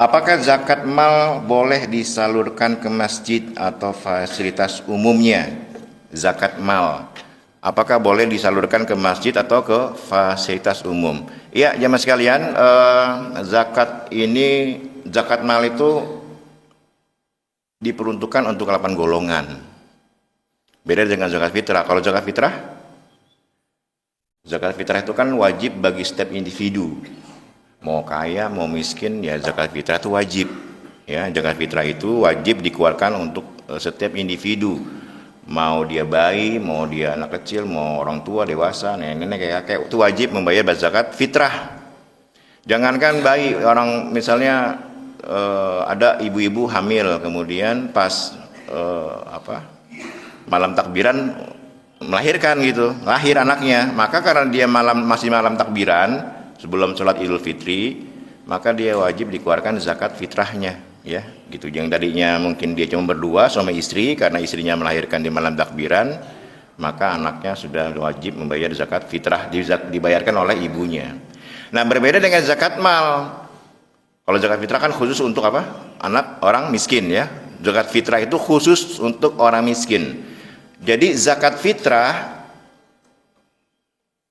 Apakah zakat mal boleh disalurkan ke masjid atau fasilitas umumnya? Zakat mal. Apakah boleh disalurkan ke masjid atau ke fasilitas umum? Iya, jamaah sekalian, zakat mal itu diperuntukkan untuk 8 golongan. Beda dengan zakat fitrah. Kalau zakat fitrah itu kan wajib bagi setiap individu. Mau kaya, mau miskin, ya zakat fitrah itu wajib. Ya, zakat fitrah itu wajib dikeluarkan untuk setiap individu. Mau dia bayi, mau dia anak kecil, mau orang tua, dewasa, nenek, kakek, itu wajib membayar zakat fitrah. Jangankan bayi, orang misalnya ada ibu-ibu hamil, kemudian pas malam takbiran melahirkan gitu, lahir anaknya, maka karena dia masih malam takbiran sebelum sholat Idul Fitri, maka dia wajib dikeluarkan zakat fitrahnya, ya, gitu. Yang tadinya mungkin dia cuma berdua suami istri, karena istrinya melahirkan di malam takbiran, maka anaknya sudah wajib membayar zakat fitrah, dibayarkan oleh ibunya. Nah, berbeda dengan zakat mal. Kalau zakat fitrah kan khusus untuk apa? Anak orang miskin, ya. Zakat fitrah itu khusus untuk orang miskin. Jadi zakat fitrah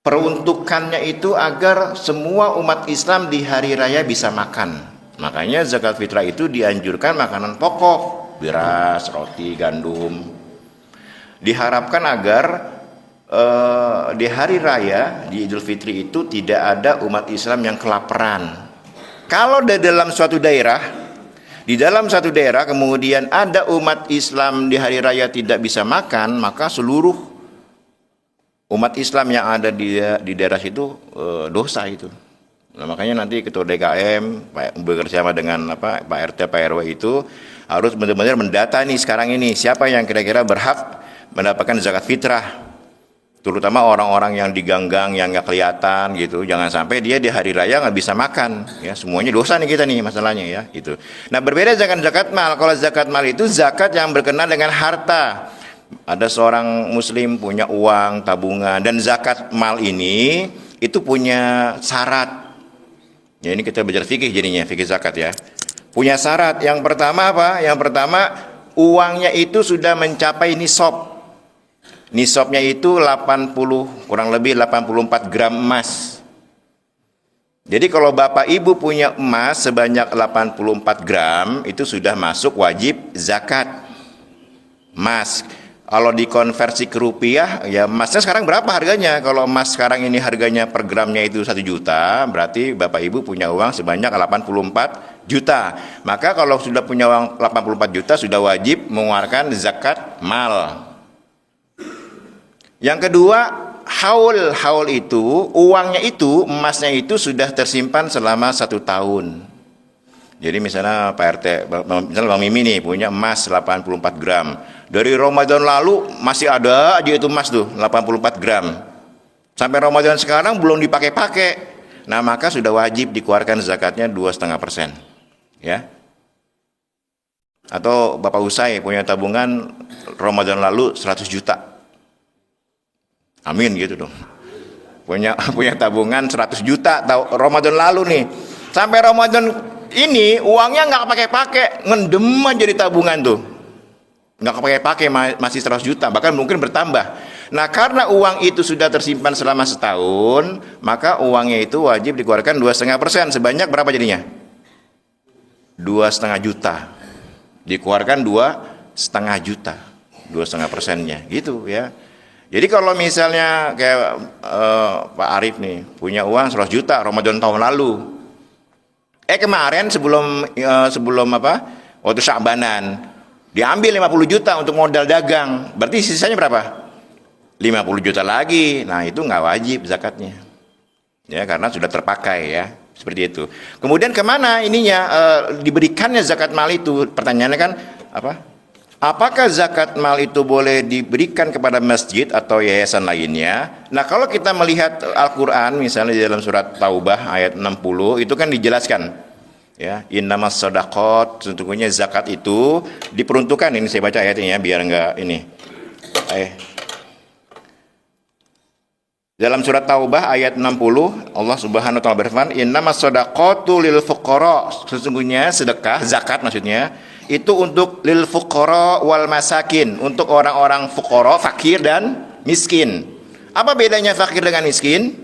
peruntukannya itu agar semua umat Islam di hari raya bisa makan. Makanya zakat fitrah itu dianjurkan makanan pokok, beras, roti, gandum. Diharapkan agar di hari raya, di Idul Fitri itu tidak ada umat Islam yang kelaparan. Kalau di dalam suatu daerah kemudian ada umat Islam di hari raya tidak bisa makan, maka seluruh umat Islam yang ada di daerah situ dosa itu. Nah, makanya nanti ketua DKM bekerjasama dengan Pak RT, Pak RW itu harus benar-benar mendata nih sekarang ini siapa yang kira-kira berhak mendapatkan zakat fitrah. Terutama orang-orang yang diganggang, yang nggak kelihatan gitu, jangan sampai dia di hari raya nggak bisa makan, ya, semuanya dosa nih kita nih masalahnya, ya, gitu. Nah, berbeda dengan zakat mal. Kalau zakat mal itu zakat yang berkenaan dengan harta. Ada seorang muslim punya uang tabungan, dan zakat mal ini itu punya syarat. Ya, ini kita belajar fikih jadinya, fikih zakat, ya. Punya syarat. Yang pertama apa? Yang pertama, uangnya itu sudah mencapai nisab. Nisabnya itu kurang lebih 84 gram emas. Jadi kalau Bapak Ibu punya emas sebanyak 84 gram, itu sudah masuk wajib zakat emas. Kalau dikonversi ke rupiah, ya emasnya sekarang berapa harganya? Kalau emas sekarang ini harganya per gramnya itu 1 juta, berarti Bapak Ibu punya uang sebanyak 84 juta. Maka kalau sudah punya uang 84 juta, sudah wajib mengeluarkan zakat mal. Yang kedua, haul itu, uangnya itu, emasnya itu sudah tersimpan selama 1 tahun. Jadi misalnya Pak RT, misalnya Bang Mimi nih punya emas 84 gram. Dari Ramadan lalu masih ada aja itu emas tuh, 84 gram. Sampai Ramadan sekarang belum dipakai-pakai. Nah, maka sudah wajib dikeluarkan zakatnya 2,5%. Ya. Atau Bapak Usai punya tabungan Ramadan lalu 100 juta. Amin gitu dong. Punya tabungan 100 juta Ramadan lalu nih. Sampai Ramadan ini uangnya nggak pakai-pakai, ngendem aja di tabungan tuh. Nggak pakai-pakai, masih 100 juta, bahkan mungkin bertambah. Nah, karena uang itu sudah tersimpan selama setahun, maka uangnya itu wajib dikeluarkan 2,5%. Sebanyak berapa jadinya? 2,5 juta. Dikeluarkan 2,5 juta. 2,5%-nya gitu, ya. Jadi kalau misalnya kayak Pak Arif nih punya uang 100 juta Ramadan tahun lalu, kemarin sebelum waktu Sya'banan diambil 50 juta untuk modal dagang, berarti sisanya berapa? 50 juta lagi. Nah, itu nggak wajib zakatnya, ya, karena sudah terpakai, ya, seperti itu. Kemudian kemana ininya diberikannya zakat mal itu? Pertanyaannya kan apa? Apakah zakat mal itu boleh diberikan kepada masjid atau yayasan lainnya? Nah, kalau kita melihat Al-Quran, misalnya di dalam surat Taubah ayat 60, itu kan dijelaskan, ya, innamas shadaqat, sesungguhnya zakat itu diperuntukkan, ini saya baca ayatnya, ya, biar enggak ini. Dalam surat Taubah ayat 60, Allah Subhanahu wa taala berfirman, "Innamas shadaqatu lil fuqara." Sesungguhnya sedekah, zakat maksudnya, itu untuk lil fuqara wal masakin, untuk orang-orang fuqara, fakir dan miskin. Apa bedanya fakir dengan miskin?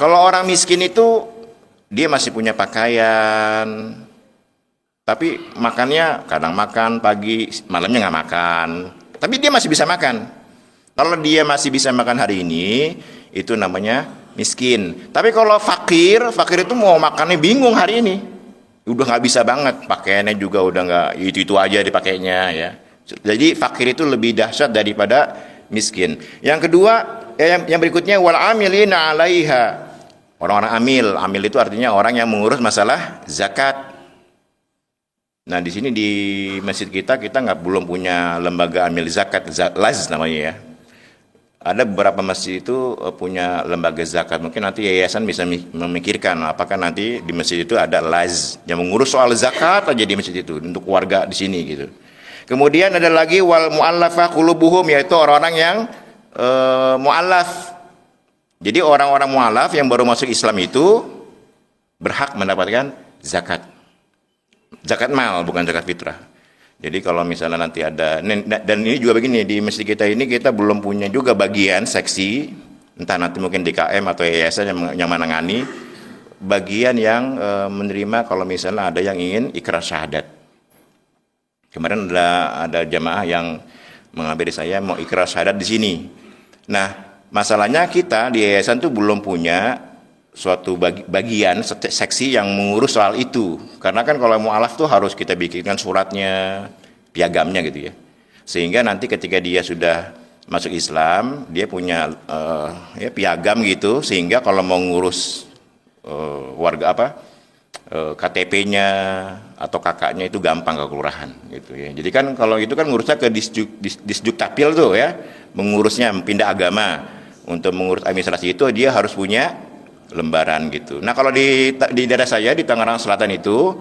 Kalau orang miskin itu dia masih punya pakaian, tapi makannya kadang makan pagi, malamnya nggak makan. Tapi dia masih bisa makan. Kalau dia masih bisa makan hari ini, itu namanya miskin. Tapi kalau fakir itu mau makannya bingung hari ini. Udah nggak bisa banget, pakaiannya juga udah nggak, itu aja dipakainya ya. Jadi fakir itu lebih dahsyat daripada miskin. Yang kedua, yang berikutnya wal amilina 'alaiha. Orang-orang amil itu artinya orang yang mengurus masalah zakat. Nah, di sini di masjid kita belum punya lembaga amil zakat, Laz namanya ya. Ada beberapa masjid itu punya lembaga zakat. Mungkin nanti yayasan bisa memikirkan apakah nanti di masjid itu ada Laz yang mengurus soal zakat aja di masjid itu untuk warga di sini gitu. Kemudian ada lagi wal mu'allafah qulubuhum, yaitu orang-orang yang mu'allaf. Jadi orang-orang mu'allaf yang baru masuk Islam itu berhak mendapatkan zakat. Zakat mal, bukan zakat fitrah. Jadi kalau misalnya nanti ada, dan ini juga begini, di masjid kita ini kita belum punya juga bagian seksi, entah nanti mungkin DKM atau yayasan yang menangani bagian yang menerima kalau misalnya ada yang ingin ikrar syahadat. Kemarin ada jamaah yang mengabari saya mau ikrar syahadat di sini. Nah, masalahnya kita di yayasan tuh belum punya suatu bagian seksi yang mengurus soal itu, karena kan kalau mu'alaf tuh harus kita bikinkan suratnya, piagamnya gitu ya, sehingga nanti ketika dia sudah masuk Islam dia punya piagam gitu, sehingga kalau mau ngurus warga KTP-nya atau kakaknya itu gampang ke kelurahan gitu ya. Jadi kan kalau itu kan ngurusnya ke Disdukcapil tuh ya, mengurusnya pindah agama. Untuk mengurus administrasi itu dia harus punya lembaran gitu. Nah, kalau di daerah saya di Tangerang Selatan itu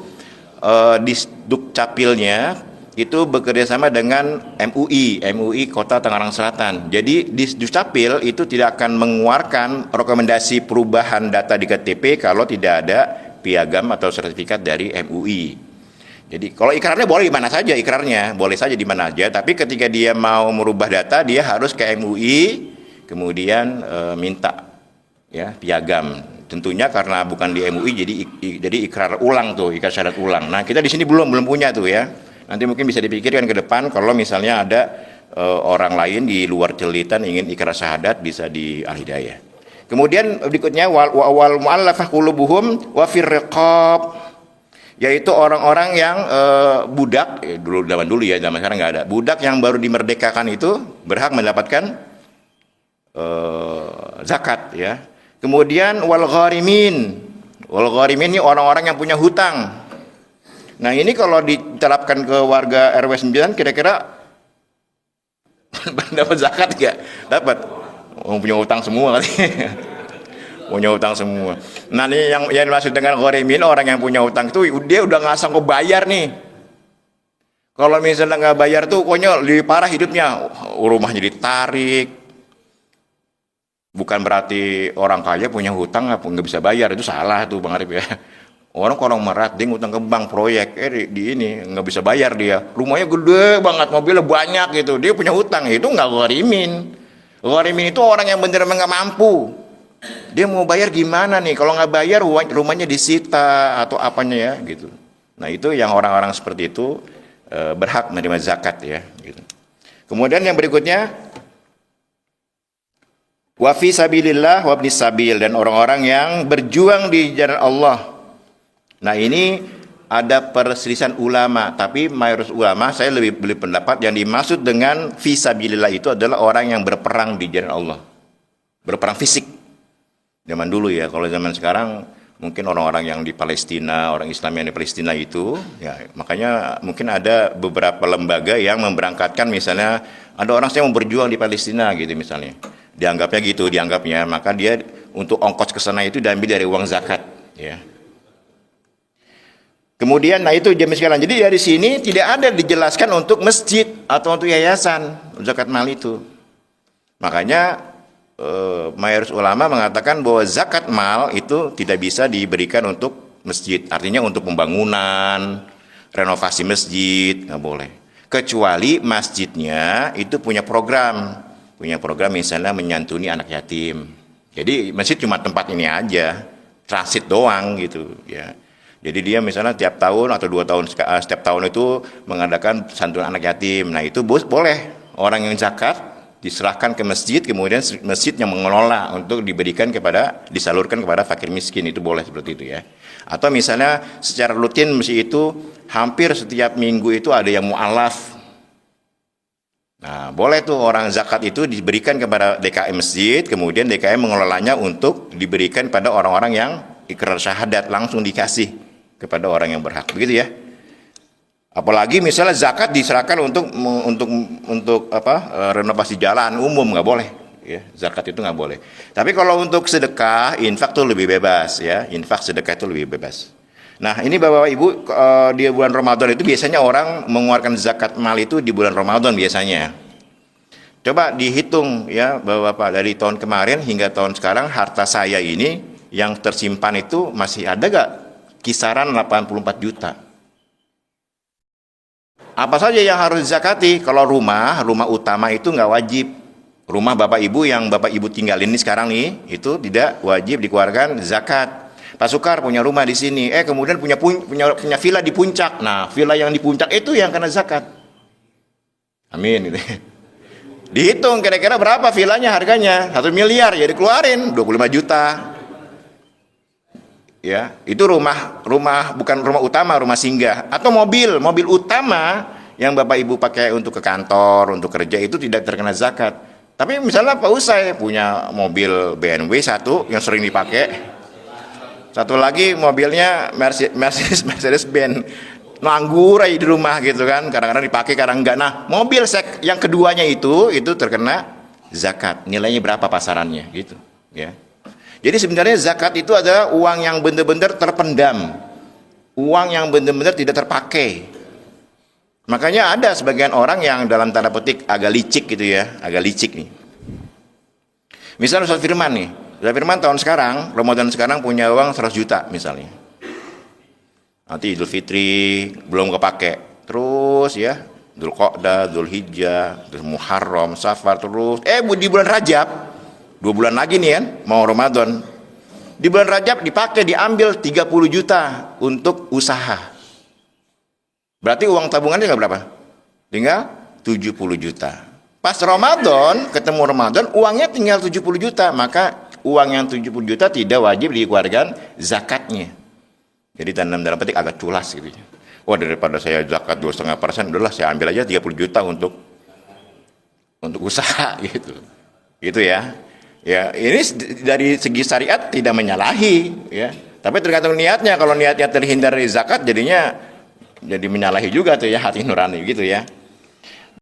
Disdukcapilnya itu bekerja sama dengan MUI Kota Tangerang Selatan. Jadi Disdukcapil itu tidak akan mengeluarkan rekomendasi perubahan data di KTP kalau tidak ada piagam atau sertifikat dari MUI. Jadi kalau ikrarnya boleh di mana saja, ikrarnya boleh saja di mana aja, tapi ketika dia mau merubah data dia harus ke MUI, kemudian minta ya piagam. Tentunya karena bukan di MUI jadi ikrar ulang tuh, ikrar syahadat ulang. Nah, kita di sini belum punya tuh ya. Nanti mungkin bisa dipikirkan ke depan kalau misalnya ada orang lain di luar Celitan ingin ikrar syahadat bisa di Al-Hidayah. Kemudian berikutnya wal mu'allafah qulubuhum wa fir riqab, yaitu orang-orang yang budak zaman dulu ya, zaman sekarang nggak ada. Budak yang baru dimerdekakan itu berhak mendapatkan zakat ya. Kemudian wal gharimin ini orang-orang yang punya hutang. Nah, ini kalau diterapkan ke warga RW 9 kira-kira dapat zakat nggak? Dapat. Punya hutang semua kali. Punya hutang semua. Nah, ini yang dimaksud dengan gharimin, orang yang punya hutang itu dia udah nggak sanggup bayar nih. Kalau misalnya nggak bayar tuh pokoknya lebih parah hidupnya, rumahnya ditarik. Bukan berarti orang kaya punya hutang nggak bisa bayar, itu salah tuh Bang Arif ya. Orang merat dia ngutang ke bank proyek, di ini nggak bisa bayar dia. Rumahnya gede banget, mobilnya banyak gitu, dia punya hutang, itu nggak gharimin. Gharimin itu orang yang benar-benar nggak mampu. Dia mau bayar gimana nih? Kalau nggak bayar rumahnya disita atau apanya ya gitu. Nah, itu yang orang-orang seperti itu berhak menerima zakat ya. Gitu. Kemudian yang berikutnya wa fi sabilillah wa ibnis sabil, dan orang-orang yang berjuang di jalan Allah. Nah, ini ada perselisihan ulama, tapi mayoritas ulama saya lebih pendapat yang dimaksud dengan fi sabilillah itu adalah orang yang berperang di jalan Allah. Berperang fisik. Zaman dulu ya, kalau zaman sekarang mungkin orang-orang yang di Palestina, orang Islam yang di Palestina itu ya, makanya mungkin ada beberapa lembaga yang memberangkatkan, misalnya ada orang saya mau berjuang di Palestina gitu misalnya. Dianggapnya, maka dia untuk ongkos ke sana itu diambil dari uang zakat ya. Kemudian nah itu jam sekalian. Jadi dari sini tidak ada dijelaskan untuk masjid atau untuk yayasan zakat mal itu. Makanya mayoritas ulama mengatakan bahwa zakat mal itu tidak bisa diberikan untuk masjid. Artinya untuk pembangunan, renovasi masjid, nggak boleh. Kecuali masjidnya itu punya program misalnya menyantuni anak yatim. Jadi masjid cuma tempat ini aja, transit doang gitu ya. Jadi dia misalnya tiap tahun atau 2 tahun setiap tahun itu mengadakan santunan anak yatim. Nah itu boleh orang yang zakat diserahkan ke masjid, kemudian masjid yang mengelola untuk disalurkan kepada fakir miskin, itu boleh seperti itu ya. Atau misalnya secara rutin masjid itu hampir setiap minggu itu ada yang mu'alaf. Nah boleh tuh orang zakat itu diberikan kepada DKM masjid, kemudian DKM mengelolanya untuk diberikan pada orang-orang yang ikrar syahadat, langsung dikasih kepada orang yang berhak, begitu ya. Apalagi misalnya zakat diserahkan untuk renovasi jalan umum, nggak boleh ya, zakat itu nggak boleh. Tapi kalau untuk sedekah, infak itu lebih bebas ya, infak sedekah itu lebih bebas. Nah ini Bapak Ibu, di bulan Ramadan itu biasanya orang mengeluarkan zakat mal itu di bulan Ramadan biasanya. Coba dihitung ya Bapak, dari tahun kemarin hingga tahun sekarang harta saya ini yang tersimpan itu masih ada gak? Kisaran 84 juta. Apa saja yang harus dizakati? Kalau rumah utama itu nggak wajib. Rumah Bapak Ibu yang Bapak Ibu tinggalin ini sekarang nih, itu tidak wajib dikeluarkan zakat. Pak Sukar punya rumah di sini, kemudian punya villa di puncak. Nah, villa yang di puncak itu yang kena zakat. Amin. Gitu. Dihitung kira-kira berapa villanya harganya? 1 miliar, ya dikeluarin 25 juta. Ya, itu rumah bukan rumah utama, rumah singgah. Atau mobil utama yang Bapak Ibu pakai untuk ke kantor, untuk kerja itu tidak terkena zakat. Tapi misalnya Pak Usai punya mobil BMW satu yang sering dipakai, satu lagi mobilnya Mercedes Benz, nganggur aja di rumah gitu kan, kadang-kadang dipakai, kadang enggak. Nah, mobil yang keduanya itu terkena zakat. Nilainya berapa pasarannya gitu, ya. Jadi sebenarnya zakat itu adalah uang yang benar-benar terpendam, uang yang benar-benar tidak terpakai. Makanya ada sebagian orang yang dalam tanda petik agak licik gitu ya, agak licik nih. Misalnya Ustaz Firman nih, Ustaz Firman tahun sekarang, Ramadan sekarang punya uang 100 juta misalnya. Nanti Idul Fitri belum kepake, terus ya, Dzulqa'dah, Dzulhijjah, Muharram, Safar, terus di bulan Rajab 2 bulan lagi nih kan, mau Ramadan. Di bulan Rajab dipakai, diambil 30 juta untuk usaha. Berarti uang tabungannya tinggal berapa? Tinggal 70 juta. Pas Ramadan, ketemu Ramadan, uangnya tinggal 70 juta. Maka uang yang 70 juta tidak wajib dikeluarkan zakatnya. Jadi dalam petik agak culas gitu. Wah, daripada saya zakat 2,5%, udahlah saya ambil aja 30 juta untuk usaha gitu. Gitu ya. Ya, ini dari segi syariat tidak menyalahi, ya. Tapi tergantung niatnya. Kalau niatnya terhindar dari zakat, jadinya jadi menyalahi juga tuh ya, hati nurani gitu ya.